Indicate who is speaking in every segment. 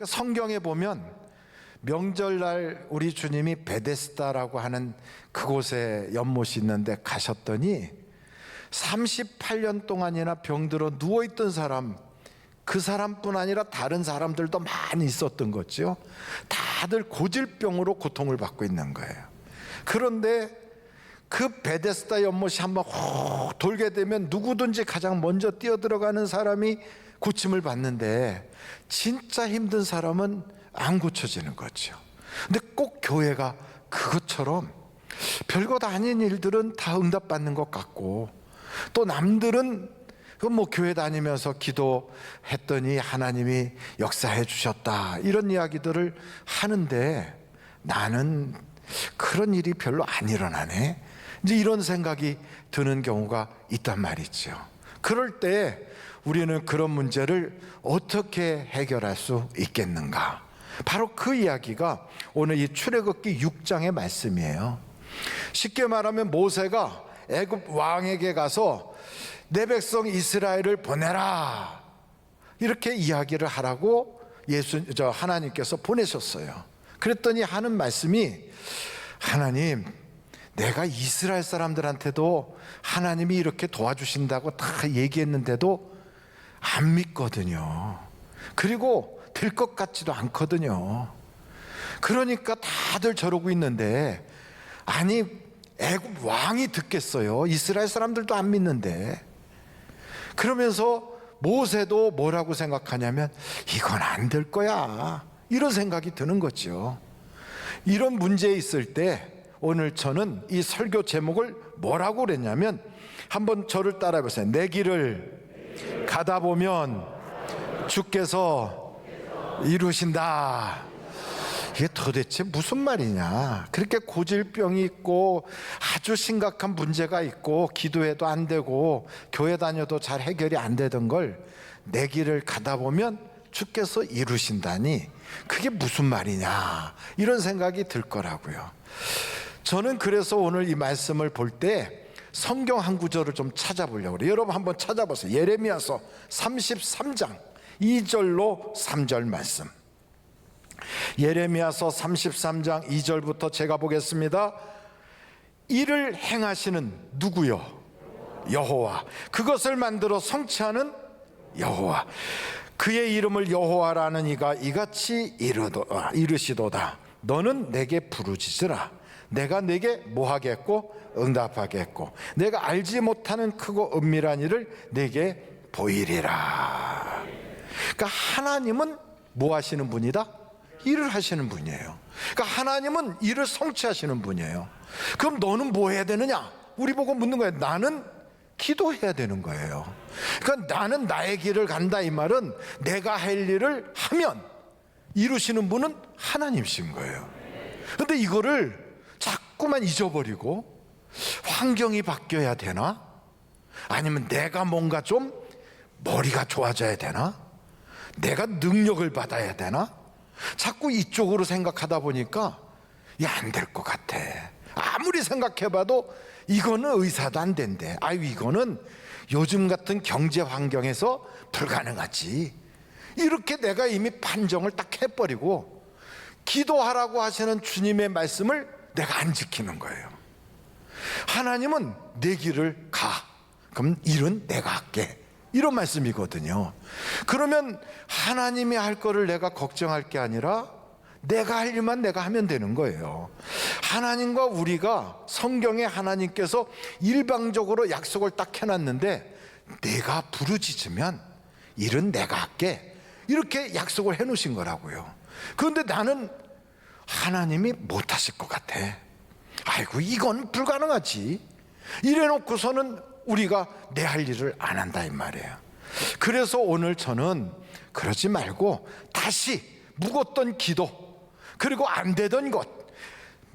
Speaker 1: 성경에 보면 명절날 우리 주님이 베데스다라고 하는 그곳에 연못이 있는데 가셨더니 38년 동안이나 병들어 누워있던 사람, 그 사람뿐 아니라 다른 사람들도 많이 있었던 거죠. 다들 고질병으로 고통을 받고 있는 거예요. 그런데 그 베데스다 연못이 한번 훅 돌게 되면 누구든지 가장 먼저 뛰어들어가는 사람이 고침을 받는데 진짜 힘든 사람은 안 고쳐지는 거죠. 근데 꼭 교회가 그것처럼 별것 아닌 일들은 다 응답받는 것 같고, 또 남들은 교회 다니면서 기도했더니 하나님이 역사해 주셨다 이런 이야기들을 하는데 나는 그런 일이 별로 안 일어나네, 이제 이런 생각이 드는 경우가 있단 말이죠. 그럴 때 우리는 그런 문제를 어떻게 해결할 수 있겠는가? 바로 그 이야기가 오늘 이 출애굽기 6장의 말씀이에요. 쉽게 말하면 모세가 애굽 왕에게 가서 내 백성 이스라엘을 보내라 이렇게 이야기를 하라고 하나님께서 보내셨어요. 그랬더니 하는 말씀이, 하나님, 내가 이스라엘 사람들한테도 하나님이 이렇게 도와주신다고 다 얘기했는데도 안 믿거든요. 그리고 될 것 같지도 않거든요. 그러니까 다들 저러고 있는데, 아니 애굽 왕이 듣겠어요? 이스라엘 사람들도 안 믿는데. 그러면서 모세도 뭐라고 생각하냐면 이건 안 될 거야, 이런 생각이 드는 거죠. 이런 문제에 있을 때 오늘 저는 이 설교 제목을 뭐라고 그랬냐면, 한번 저를 따라해 보세요. 내 길을 가다 보면 주께서 이루신다. 이게 도대체 무슨 말이냐? 그렇게 고질병이 있고 아주 심각한 문제가 있고 기도해도 안 되고 교회 다녀도 잘 해결이 안 되던 걸 내 길을 가다 보면 주께서 이루신다니, 그게 무슨 말이냐, 이런 생각이 들 거라고요. 저는 그래서 오늘 이 말씀을 볼 때 성경 한 구절을 좀 찾아보려고 그래요. 여러분 한번 찾아보세요. 예레미야서 33장 2절로 3절 말씀. 예레미야서 33장 2절부터 제가 보겠습니다. 이를 행하시는 누구요? 여호와. 그것을 만들어 성취하는 여호와. 그의 이름을 여호와라는 이가 이같이 이르시도다. 너는 내게 부르짖으라. 내가 내게 뭐 하겠고 응답하겠고 내가 알지 못하는 크고 은밀한 일을 내게 보이리라. 그러니까 하나님은 뭐 하시는 분이다? 일을 하시는 분이에요. 그러니까 하나님은 일을 성취하시는 분이에요. 그럼 너는 뭐 해야 되느냐? 우리 보고 묻는 거예요. 나는 기도해야 되는 거예요. 그러니까 나는 나의 길을 간다, 이 말은 내가 할 일을 하면 이루시는 분은 하나님이신 거예요. 그런데 이거를 자꾸만 잊어버리고, 환경이 바뀌어야 되나? 아니면 내가 뭔가 좀 머리가 좋아져야 되나? 내가 능력을 받아야 되나? 자꾸 이쪽으로 생각하다 보니까 안 될 것 같아. 아무리 생각해봐도 이거는 의사도 안 된대. 아유, 이거는 요즘 같은 경제 환경에서 불가능하지. 이렇게 내가 이미 판정을 딱 해버리고 기도하라고 하시는 주님의 말씀을 내가 안 지키는 거예요. 하나님은 내 길을 가, 그럼 일은 내가 할게, 이런 말씀이거든요. 그러면 하나님이 할 거를 내가 걱정할 게 아니라 내가 할 일만 내가 하면 되는 거예요. 하나님과 우리가 성경에 하나님께서 일방적으로 약속을 딱 해놨는데, 내가 부르짖으면 일은 내가 할게, 이렇게 약속을 해놓으신 거라고요. 그런데 나는 하나님이 못하실 것 같아. 아이고, 이건 불가능하지. 이래놓고서는 우리가 내 할 일을 안 한다, 이 말이에요. 그래서 오늘 저는 그러지 말고 다시 묵었던 기도, 그리고 안 되던 것,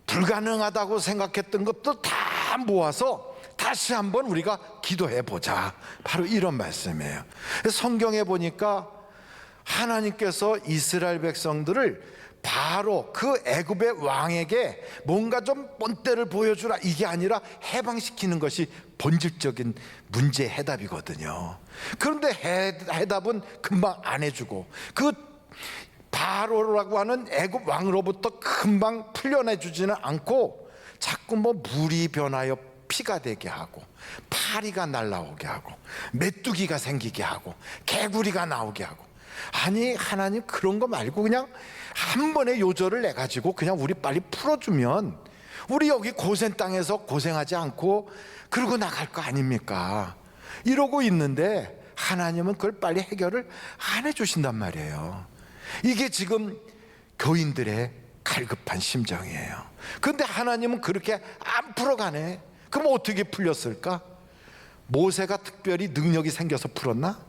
Speaker 1: 불가능하다고 생각했던 것도 다 모아서 다시 한번 우리가 기도해 보자, 바로 이런 말씀이에요. 성경에 보니까 하나님께서 이스라엘 백성들을 바로 그 애굽의 왕에게 뭔가 좀 본때를 보여주라, 이게 아니라 해방시키는 것이 본질적인 문제의 해답이거든요. 그런데 해답은 금방 안 해주고, 그 바로라고 하는 애굽 왕으로부터 금방 풀려내 주지는 않고 자꾸 뭐 물이 변하여 피가 되게 하고 파리가 날라오게 하고 메뚜기가 생기게 하고 개구리가 나오게 하고. 아니, 하나님 그런 거 말고 그냥 한 번에 요절을 내 가지고 그냥 우리 빨리 풀어주면 우리 여기 고센 땅에서 고생하지 않고 그러고 나갈 거 아닙니까? 이러고 있는데 하나님은 그걸 빨리 해결을 안 해주신단 말이에요. 이게 지금 교인들의 갈급한 심정이에요. 그런데 하나님은 그렇게 안 풀어가네. 그럼 어떻게 풀렸을까? 모세가 특별히 능력이 생겨서 풀었나?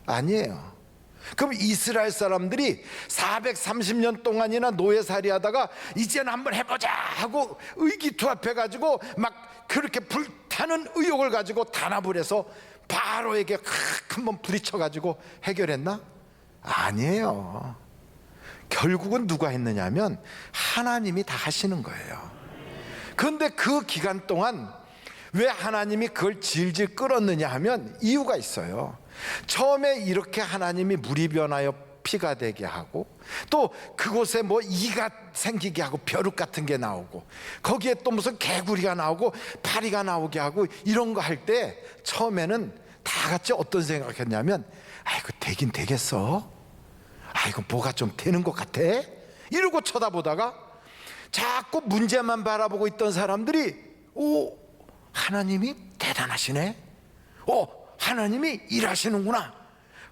Speaker 1: 아니에요. 그럼 이스라엘 사람들이 430년 동안이나 노예살이 하다가 이제는 한번 해보자 하고 의기투합해가지고 막 그렇게 불타는 의욕을 가지고 단합을 해서 바로에게 한번 부딪혀가지고 해결했나? 아니에요. 결국은 누가 했느냐면 하나님이 다 하시는 거예요. 그런데 그 기간 동안 왜 하나님이 그걸 질질 끌었느냐 하면 이유가 있어요. 처음에 이렇게 하나님이 물이 변하여 피가 되게 하고 또 그곳에 뭐 이가 생기게 하고 벼룩 같은 게 나오고 거기에 또 무슨 개구리가 나오고 파리가 나오게 하고 이런 거 할 때 처음에는 다 같이 어떤 생각했냐면 아이고 되긴 되겠어? 아이고 뭐가 좀 되는 것 같아? 이러고 쳐다보다가 자꾸 문제만 바라보고 있던 사람들이 오, 하나님이 대단하시네. 하나님이 일하시는구나.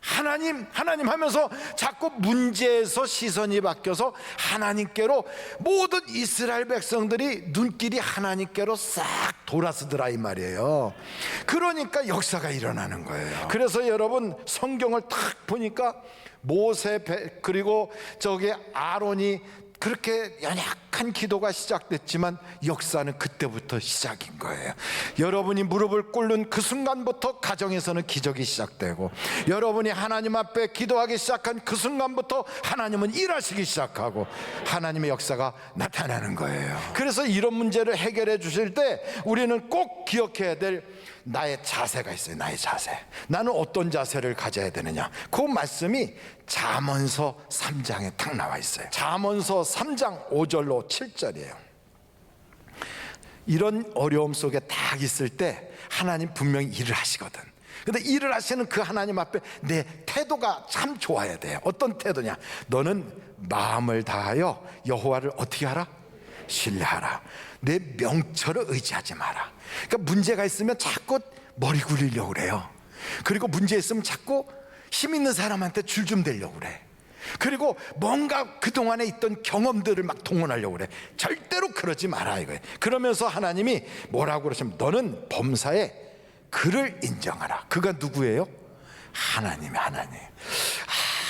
Speaker 1: 하나님 하면서 자꾸 문제에서 시선이 바뀌어서 하나님께로 모든 이스라엘 백성들이 눈길이 하나님께로 싹 돌아서더라 이 말이에요. 그러니까 역사가 일어나는 거예요. 그래서 여러분 성경을 탁 보니까 모세 그리고 저기 아론이 그렇게 연약한 기도가 시작됐지만 역사는 그때부터 시작인 거예요. 여러분이 무릎을 꿇는 그 순간부터 가정에서는 기적이 시작되고 여러분이 하나님 앞에 기도하기 시작한 그 순간부터 하나님은 일하시기 시작하고 하나님의 역사가 나타나는 거예요. 그래서 이런 문제를 해결해 주실 때 우리는 꼭 기억해야 될 나의 자세가 있어요. 나의 자세. 나는 어떤 자세를 가져야 되느냐. 그 말씀이 잠언서 3장에 딱 나와 있어요. 잠언서 3장 5절로 7절이에요. 이런 어려움 속에 딱 있을 때 하나님 분명히 일을 하시거든. 근데 일을 하시는 그 하나님 앞에 내 태도가 참 좋아야 돼요. 어떤 태도냐? 너는 마음을 다하여 여호와를 어떻게 하라? 신뢰하라. 내 명철을 의지하지 마라. 그러니까 문제가 있으면 자꾸 머리 굴리려고 그래요. 그리고 문제 있으면 자꾸 힘 있는 사람한테 줄 좀 대려고 그래. 그리고 뭔가 그동안에 있던 경험들을 막 동원하려고 그래. 절대로 그러지 마라 이거예요. 그러면서 하나님이 뭐라고 그러시면 너는 범사에 그를 인정하라. 그가 누구예요? 하나님이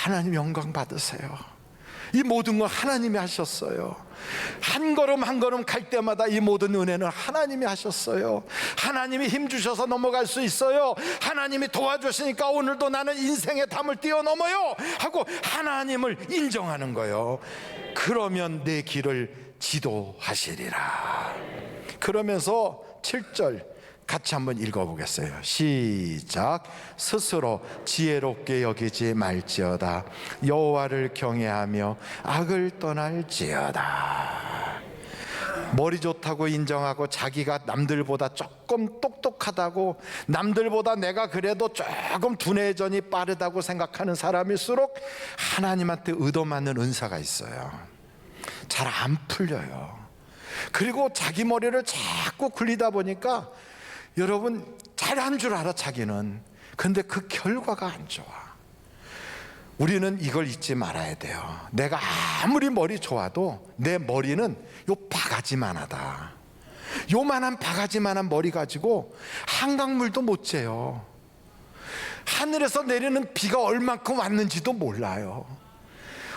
Speaker 1: 하나님 영광 받으세요. 이 모든 걸 하나님이 하셨어요. 한 걸음 한 걸음 갈 때마다 이 모든 은혜는 하나님이 하셨어요. 하나님이 힘 주셔서 넘어갈 수 있어요. 하나님이 도와주시니까 오늘도 나는 인생의 담을 뛰어넘어요 하고 하나님을 인정하는 거예요. 그러면 내 길을 지도하시리라. 그러면서 7절 같이 한번 읽어보겠어요. 시작. 스스로 지혜롭게 여기지 말지어다. 여호와를 경외하며 악을 떠날지어다. 머리 좋다고 인정하고 자기가 남들보다 조금 똑똑하다고 남들보다 내가 그래도 조금 두뇌전이 빠르다고 생각하는 사람일수록 하나님한테 얻어맞는 은사가 있어요. 잘 안 풀려요. 그리고 자기 머리를 자꾸 굴리다 보니까 여러분 잘한 줄 알아 자기는. 근데 그 결과가 안 좋아. 우리는 이걸 잊지 말아야 돼요. 내가 아무리 머리 좋아도 내 머리는 요 바가지만하다. 요만한 바가지만한 머리 가지고 한강물도 못 재요. 하늘에서 내리는 비가 얼만큼 왔는지도 몰라요.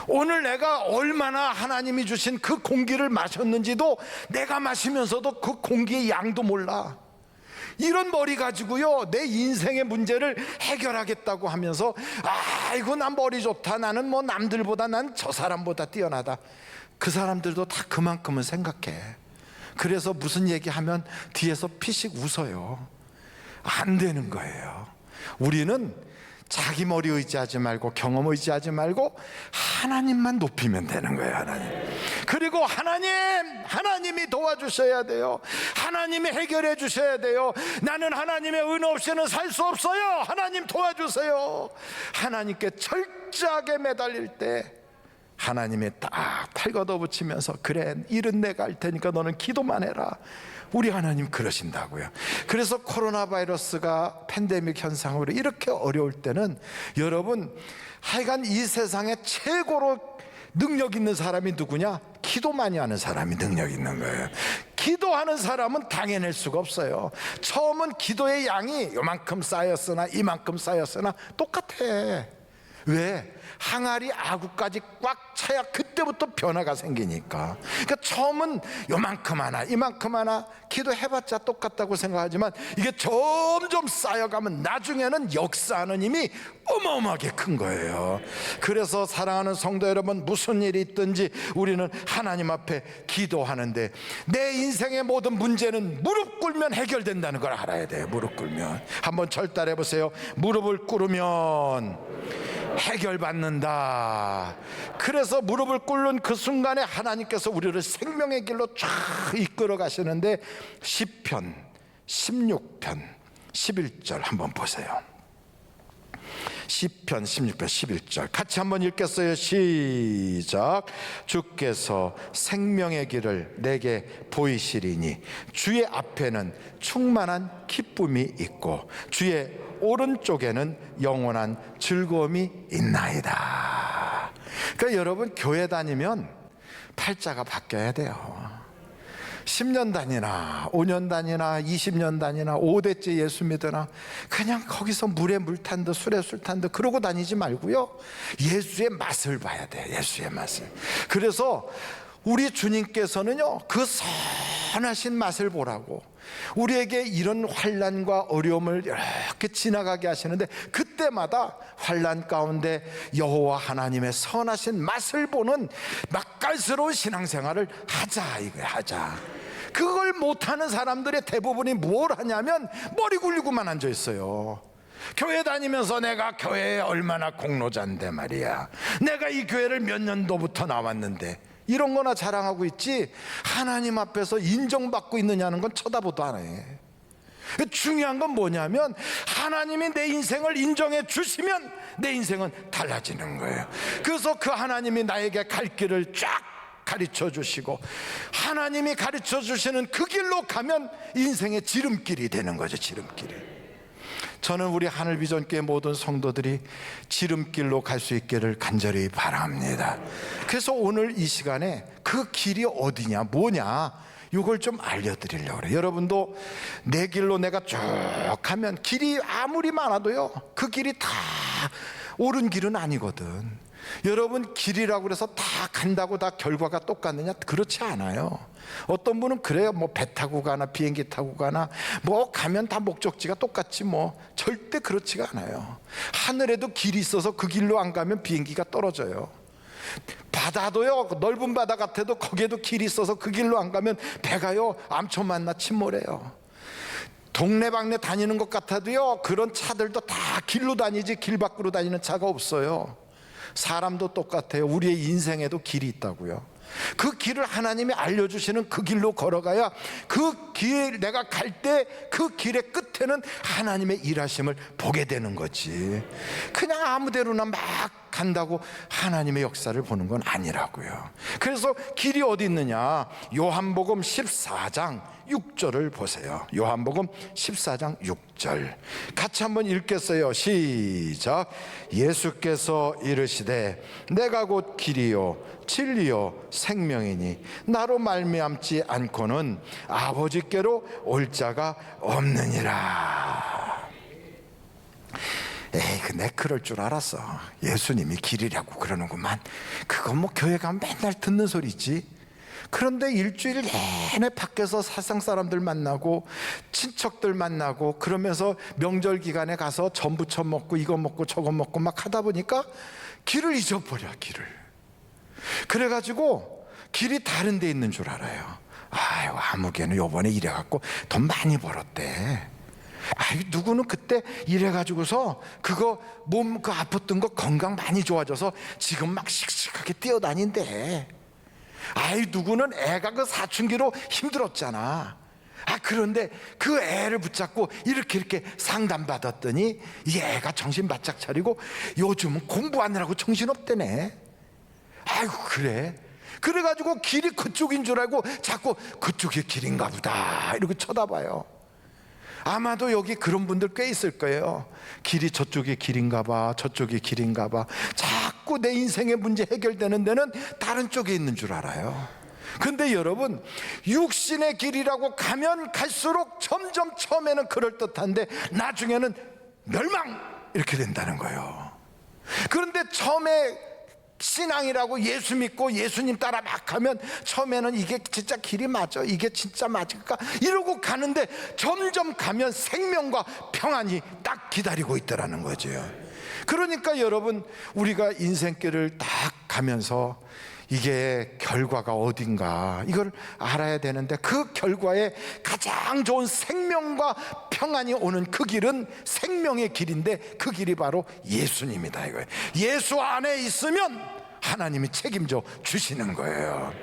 Speaker 1: 오늘 내가 얼마나 하나님이 주신 그 공기를 마셨는지도 내가 마시면서도 그 공기의 양도 몰라. 이런 머리 가지고요 내 인생의 문제를 해결하겠다고 하면서 아이고 난 머리 좋다, 나는 뭐 남들보다 난 저 사람보다 뛰어나다. 그 사람들도 다 그만큼은 생각해. 그래서 무슨 얘기하면 뒤에서 피식 웃어요. 안 되는 거예요. 우리는 자기 머리 의지하지 말고 경험 의지하지 말고 하나님만 높이면 되는 거예요. 하나님. 그리고 하나님이 도와주셔야 돼요. 하나님이 해결해 주셔야 돼요. 나는 하나님의 은혜 없이는 살 수 없어요. 하나님 도와주세요. 하나님께 철저하게 매달릴 때 하나님이 딱 탈거더 붙이면서 그래, 일은 내가 할 테니까 너는 기도만 해라. 우리 하나님 그러신다고요. 그래서 코로나 바이러스가 팬데믹 현상으로 이렇게 어려울 때는 여러분, 하여간 이 세상에 최고로 능력 있는 사람이 누구냐? 기도 많이 하는 사람이 능력 있는 거예요. 기도하는 사람은 당해낼 수가 없어요. 처음은 기도의 양이 요만큼 쌓였으나 이만큼 쌓였으나 똑같아. 왜? 항아리 아구까지 꽉 차야 그때부터 변화가 생기니까. 그러니까 처음은 요만큼 하나 이만큼 하나 기도해봤자 똑같다고 생각하지만 이게 점점 쌓여가면 나중에는 역사하는 힘이 어마어마하게 큰 거예요. 그래서 사랑하는 성도 여러분, 무슨 일이 있든지 우리는 하나님 앞에 기도하는데 내 인생의 모든 문제는 무릎 꿇으면 해결된다는 걸 알아야 돼요. 무릎 꿇으면. 한번 절달해 보세요. 무릎을 꿇으면 해결받는다. 그래서 무릎을 꿇는 그 순간에 하나님께서 우리를 생명의 길로 쫙 이끌어 가시는데 시편 16편 11절 한번 보세요. 시편 16편 11절 같이 한번 읽겠어요. 시작. 주께서 생명의 길을 내게 보이시리니 주의 앞에는 충만한 기쁨이 있고 주의 오른쪽에는 영원한 즐거움이 있나이다. 그러니까 여러분, 교회 다니면 팔자가 바뀌어야 돼요. 10년 다니나 5년 다니나 20년 다니나 5대째 예수 믿으나 그냥 거기서 물에 물 탄 듯 술에 술 탄 듯 그러고 다니지 말고요, 예수의 맛을 봐야 돼요. 예수의 맛을. 그래서 우리 주님께서는요, 그 선하신 맛을 보라고 우리에게 이런 환난과 어려움을 이렇게 지나가게 하시는데 그때마다 환난 가운데 여호와 하나님의 선하신 맛을 보는 맛깔스러운 신앙생활을 하자, 이거야. 하자. 그걸 못하는 사람들의 대부분이 뭘 하냐면 머리 굴리고만 앉아 있어요. 교회 다니면서 내가 교회에 얼마나 공로자인데 말이야, 내가 이 교회를 몇 년도부터 나왔는데, 이런 거나 자랑하고 있지 하나님 앞에서 인정받고 있느냐는 건 쳐다보도 안 해. 중요한 건 뭐냐면 하나님이 내 인생을 인정해 주시면 내 인생은 달라지는 거예요. 그래서 그 하나님이 나에게 갈 길을 쫙 가르쳐 주시고 하나님이 가르쳐 주시는 그 길로 가면 인생의 지름길이 되는 거죠. 지름길이. 저는 우리 하늘비전교회 모든 성도들이 지름길로 갈 수 있기를 간절히 바랍니다. 그래서 오늘 이 시간에 그 길이 어디냐 뭐냐 이걸 좀 알려드리려고 그래요. 여러분도 내 길로 내가 쭉 가면 길이 아무리 많아도요, 그 길이 다 옳은 길은 아니거든. 여러분, 길이라고 그래서 다 간다고 다 결과가 똑같느냐? 그렇지 않아요. 어떤 분은 그래요. 뭐 배 타고 가나 비행기 타고 가나 뭐 가면 다 목적지가 똑같지 뭐. 절대 그렇지가 않아요. 하늘에도 길이 있어서 그 길로 안 가면 비행기가 떨어져요. 바다도요, 넓은 바다 같아도 거기에도 길이 있어서 그 길로 안 가면 배가요 암초 만나 침몰해요. 동네방네 다니는 것 같아도요, 그런 차들도 다 길로 다니지 길 밖으로 다니는 차가 없어요. 사람도 똑같아요. 우리의 인생에도 길이 있다고요. 그 길을 하나님이 알려주시는 그 길로 걸어가야 그 길, 내가 갈 때 그 길의 끝에는 하나님의 일하심을 보게 되는 거지. 그냥 아무데로나 막 간다고 하나님의 역사를 보는 건 아니라고요. 그래서 길이 어디 있느냐? 요한복음 14장 6절을 보세요. 요한복음 14장 6절 같이 한번 읽겠어요. 시작. 예수께서 이르시되 내가 곧 길이요 진리요 생명이니 나로 말미암지 않고는 아버지께로 올 자가 없느니라. 에이, 내 그럴 줄 알았어. 예수님이 길이라고 그러는구만. 그건 뭐 교회 가면 맨날 듣는 소리지. 그런데 일주일 내내 밖에서 세상 사람들 만나고 친척들 만나고 그러면서 명절 기간에 가서 전부쳐 먹고 이거 먹고 저거 먹고 막 하다 보니까 길을 잊어버려. 길을. 그래가지고 길이 다른 데 있는 줄 알아요. 아유, 아무개는 요번에 이래갖고 돈 많이 벌었대. 아이, 누구는 그때 이래가지고서 그거 몸 그 아팠던 거 건강 많이 좋아져서 지금 막 씩씩하게 뛰어다닌대. 아이, 누구는 애가 그 사춘기로 힘들었잖아. 그런데 그 애를 붙잡고 이렇게 상담받았더니 이 애가 정신 바짝 차리고 요즘은 공부하느라고 정신없대네. 아이고, 그래? 그래가지고 길이 그쪽인 줄 알고 자꾸 그쪽이 길인가 보다 이러고 쳐다봐요. 아마도 여기 그런 분들 꽤 있을 거예요. 길이 저쪽이 길인가 봐, 저쪽이 길인가 봐. 자꾸 내 인생의 문제 해결되는 데는 다른 쪽에 있는 줄 알아요. 근데 여러분, 육신의 길이라고 가면 갈수록 점점 처음에는 그럴듯한데 나중에는 멸망 이렇게 된다는 거예요. 그런데 처음에 신앙이라고 예수 믿고 예수님 따라 막 하면 처음에는 이게 진짜 길이 맞아, 이게 진짜 맞을까 이러고 가는데 점점 가면 생명과 평안이 딱 기다리고 있더라는 거죠. 그러니까 여러분, 우리가 인생길을 딱 가면서 이게 결과가 어딘가 이걸 알아야 되는데, 그 결과에 가장 좋은 생명과 평안이 오는 그 길은 생명의 길인데 그 길이 바로 예수님이다 이거예요. 예수 안에 있으면 하나님이 책임져 주시는 거예요.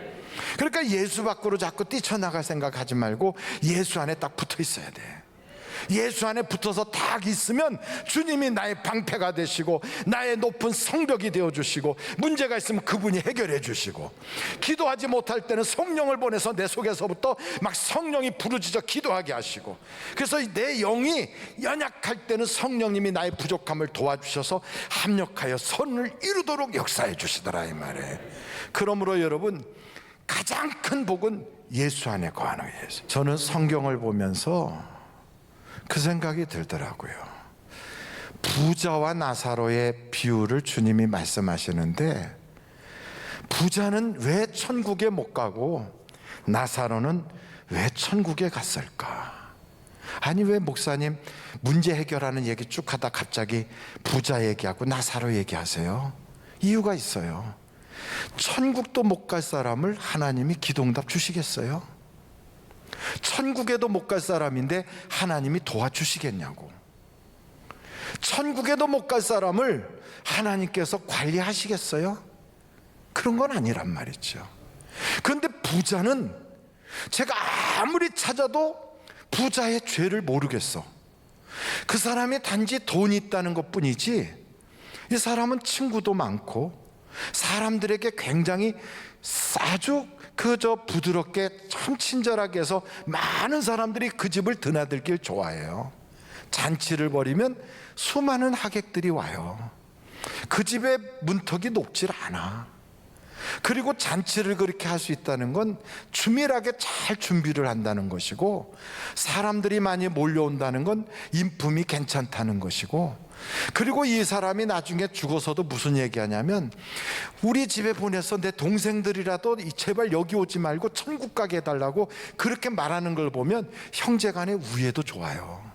Speaker 1: 그러니까 예수 밖으로 자꾸 뛰쳐나갈 생각하지 말고 예수 안에 딱 붙어 있어야 돼. 예수 안에 붙어서 딱 있으면 주님이 나의 방패가 되시고 나의 높은 성벽이 되어주시고 문제가 있으면 그분이 해결해 주시고, 기도하지 못할 때는 성령을 보내서 내 속에서부터 막 성령이 부르짖어 기도하게 하시고, 그래서 내 영이 연약할 때는 성령님이 나의 부족함을 도와주셔서 합력하여 선을 이루도록 역사해 주시더라 이 말이에요. 그러므로 여러분, 가장 큰 복은 예수 안에 거하는 거예요. 저는 성경을 보면서 그 생각이 들더라고요. 부자와 나사로의 비유를 주님이 말씀하시는데, 부자는 왜 천국에 못 가고 나사로는 왜 천국에 갔을까? 아니, 왜 목사님 문제 해결하는 얘기 쭉 하다 갑자기 부자 얘기하고 나사로 얘기하세요? 이유가 있어요. 천국도 못 갈 사람을 하나님이 기도응답 주시겠어요? 천국에도 못 갈 사람인데 하나님이 도와주시겠냐고. 천국에도 못 갈 사람을 하나님께서 관리하시겠어요? 그런 건 아니란 말이죠. 그런데 부자는 제가 아무리 찾아도 부자의 죄를 모르겠어. 그 사람이 단지 돈이 있다는 것 뿐이지, 이 사람은 친구도 많고 사람들에게 굉장히 아주 그저 부드럽게 참 친절하게 해서 많은 사람들이 그 집을 드나들길 좋아해요. 잔치를 벌이면 수많은 하객들이 와요. 그 집의 문턱이 높질 않아. 그리고 잔치를 그렇게 할 수 있다는 건 주밀하게 잘 준비를 한다는 것이고, 사람들이 많이 몰려온다는 건 인품이 괜찮다는 것이고, 그리고 이 사람이 나중에 죽어서도 무슨 얘기하냐면, 우리 집에 보내서 내 동생들이라도 제발 여기 오지 말고 천국 가게 해달라고 그렇게 말하는 걸 보면 형제간의 우애도 좋아요.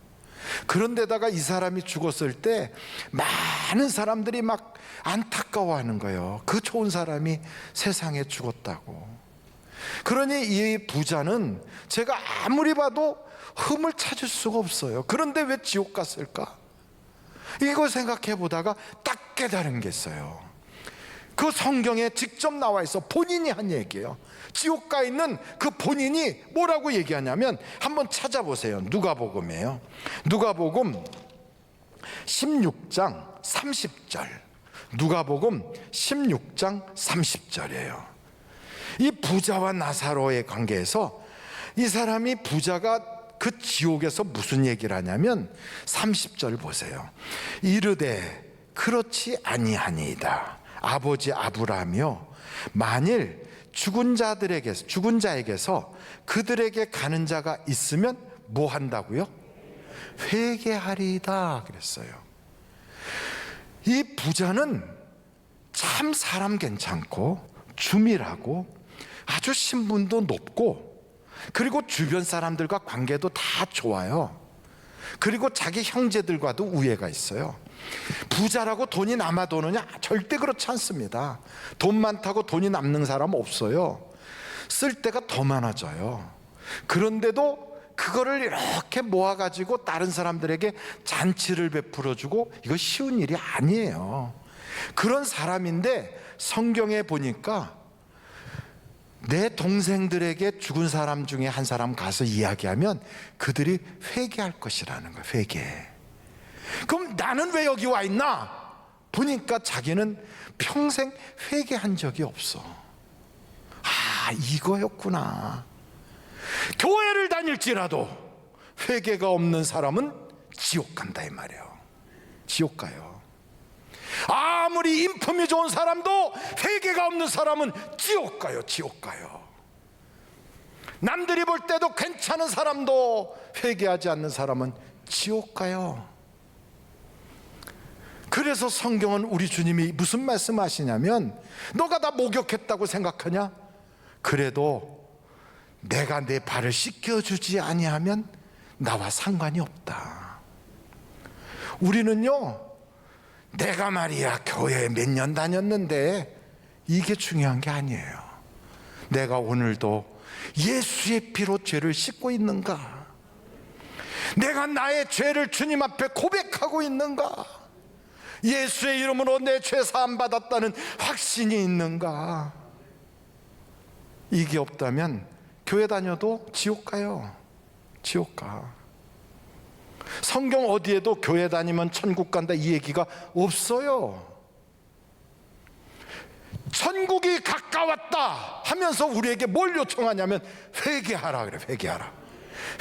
Speaker 1: 그런데다가 이 사람이 죽었을 때 많은 사람들이 막 안타까워하는 거예요. 그 좋은 사람이 세상에 죽었다고. 그러니 이 부자는 제가 아무리 봐도 흠을 찾을 수가 없어요. 그런데 왜 지옥 갔을까? 이걸 생각해 보다가 딱 깨달은 게 있어요. 그 성경에 직접 나와 있어. 본인이 한 얘기예요. 지옥 가 있는 그 본인이 뭐라고 얘기하냐면, 한번 찾아보세요. 누가복음이에요. 누가복음 16장 30절. 누가복음 16장 30절이에요. 이 부자와 나사로의 관계에서 이 사람이, 부자가 그 지옥에서 무슨 얘기를 하냐면 30절 보세요. 이르되 그렇지 아니하니이다. 아버지 아브라함이여, 만일 죽은 자에게서 그들에게 가는 자가 있으면 뭐 한다고요? 회개하리이다 그랬어요. 이 부자는 참 사람 괜찮고 주밀하고 아주 신분도 높고, 그리고 주변 사람들과 관계도 다 좋아요. 그리고 자기 형제들과도 우애가 있어요. 부자라고 돈이 남아도느냐? 절대 그렇지 않습니다. 돈 많다고 돈이 남는 사람 없어요. 쓸 데가 더 많아져요. 그런데도 그거를 이렇게 모아가지고 다른 사람들에게 잔치를 베풀어주고, 이거 쉬운 일이 아니에요. 그런 사람인데 성경에 보니까 내 동생들에게 죽은 사람 중에 한 사람 가서 이야기하면 그들이 회개할 것이라는 거예요. 회개. 그럼 나는 왜 여기 와 있나? 보니까 자기는 평생 회개한 적이 없어. 아, 이거였구나. 교회를 다닐지라도 회개가 없는 사람은 지옥 간다 이 말이에요. 지옥 가요. 아무리 인품이 좋은 사람도 회개가 없는 사람은 지옥 가요. 지옥 가요. 남들이 볼 때도 괜찮은 사람도 회개하지 않는 사람은 지옥 가요. 그래서 성경은 우리 주님이 무슨 말씀하시냐면, 너가 다 목욕했다고 생각하냐? 그래도 내가 내 발을 씻겨주지 아니하면 나와 상관이 없다. 우리는요, 내가 말이야 교회에 몇 년 다녔는데 이게 중요한 게 아니에요. 내가 오늘도 예수의 피로 죄를 씻고 있는가? 내가 나의 죄를 주님 앞에 고백하고 있는가? 예수의 이름으로 내 죄 사함 받았다는 확신이 있는가? 이게 없다면 교회 다녀도 지옥 가요. 지옥 가. 성경 어디에도 교회 다니면 천국 간다 이 얘기가 없어요. 천국이 가까웠다 하면서 우리에게 뭘 요청하냐면 회개하라 그래. 회개하라.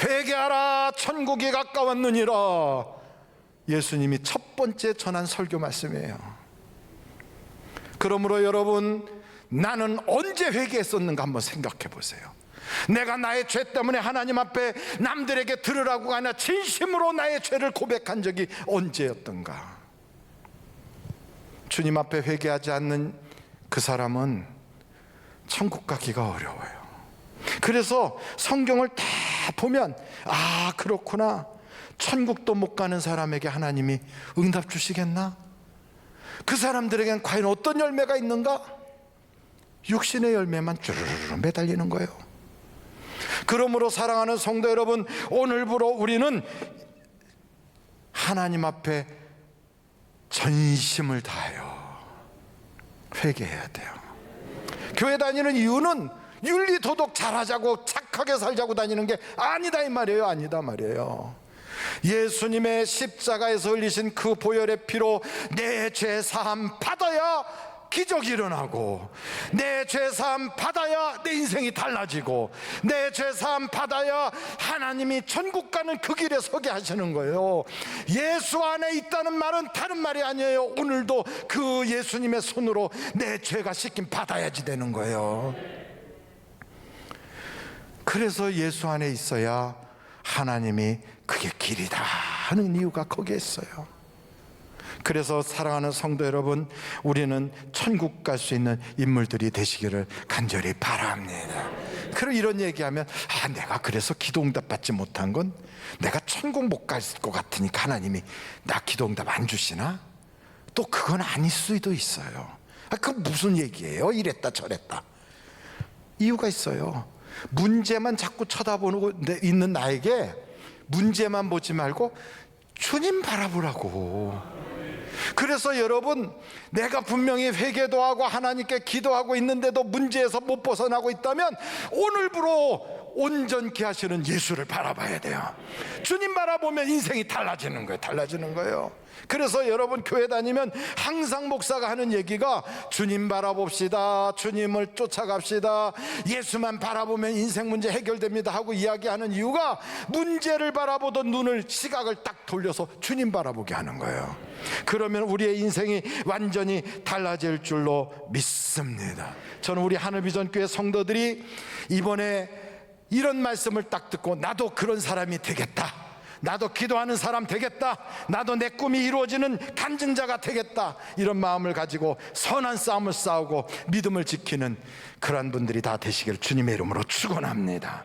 Speaker 1: 회개하라, 천국이 가까웠느니라. 예수님이 첫 번째 전한 설교 말씀이에요. 그러므로 여러분, 나는 언제 회개했었는가 한번 생각해 보세요. 내가 나의 죄 때문에 하나님 앞에 남들에게 들으라고 하나 진심으로 나의 죄를 고백한 적이 언제였던가? 주님 앞에 회개하지 않는 그 사람은 천국 가기가 어려워요. 그래서 성경을 다 보면, 아, 그렇구나, 천국도 못 가는 사람에게 하나님이 응답 주시겠나? 그 사람들에겐 과연 어떤 열매가 있는가? 육신의 열매만 쭈르르 매달리는 거예요. 그러므로 사랑하는 성도 여러분, 오늘부로 우리는 하나님 앞에 전심을 다하여 회개해야 돼요. 교회 다니는 이유는 윤리 도덕 잘하자고 착하게 살자고 다니는 게 아니다 이 말이에요. 아니다 말이에요. 예수님의 십자가에서 흘리신 그 보혈의 피로 내 죄 사함 받아야 기적이 일어나고, 내 죄 사함 받아야 내 인생이 달라지고, 내 죄 사함 받아야 하나님이 천국 가는 그 길에 서게 하시는 거예요. 예수 안에 있다는 말은 다른 말이 아니에요. 오늘도 그 예수님의 손으로 내 죄가 씻김 받아야지 되는 거예요. 그래서 예수 안에 있어야 하나님이 그게 길이다 하는 이유가 거기에 있어요. 그래서 사랑하는 성도 여러분, 우리는 천국 갈 수 있는 인물들이 되시기를 간절히 바랍니다. 그리고 이런 얘기하면, 아, 내가 그래서 기도응답 받지 못한 건 내가 천국 못 갈 것 같으니까 하나님이 나 기도응답 안 주시나? 또 그건 아닐 수도 있어요. 아, 그 무슨 얘기예요? 이랬다 저랬다. 이유가 있어요. 문제만 자꾸 쳐다보고 있는 나에게 문제만 보지 말고 주님 바라보라고. 그래서 여러분, 내가 분명히 회개도 하고 하나님께 기도하고 있는데도 문제에서 못 벗어나고 있다면 오늘부로 온전케 하시는 예수를 바라봐야 돼요. 주님 바라보면 인생이 달라지는 거예요. 달라지는 거예요. 그래서 여러분, 교회 다니면 항상 목사가 하는 얘기가 주님 바라봅시다, 주님을 쫓아갑시다, 예수만 바라보면 인생 문제 해결됩니다 하고 이야기하는 이유가, 문제를 바라보던 눈을, 시각을 딱 돌려서 주님 바라보게 하는 거예요. 그러면 우리의 인생이 완전히 달라질 줄로 믿습니다. 저는 우리 하늘비전교회 성도들이 이번에 이런 말씀을 딱 듣고, 나도 그런 사람이 되겠다, 나도 기도하는 사람 되겠다, 나도 내 꿈이 이루어지는 간증자가 되겠다, 이런 마음을 가지고 선한 싸움을 싸우고 믿음을 지키는 그러한 분들이 다 되시기를 주님의 이름으로 축원합니다.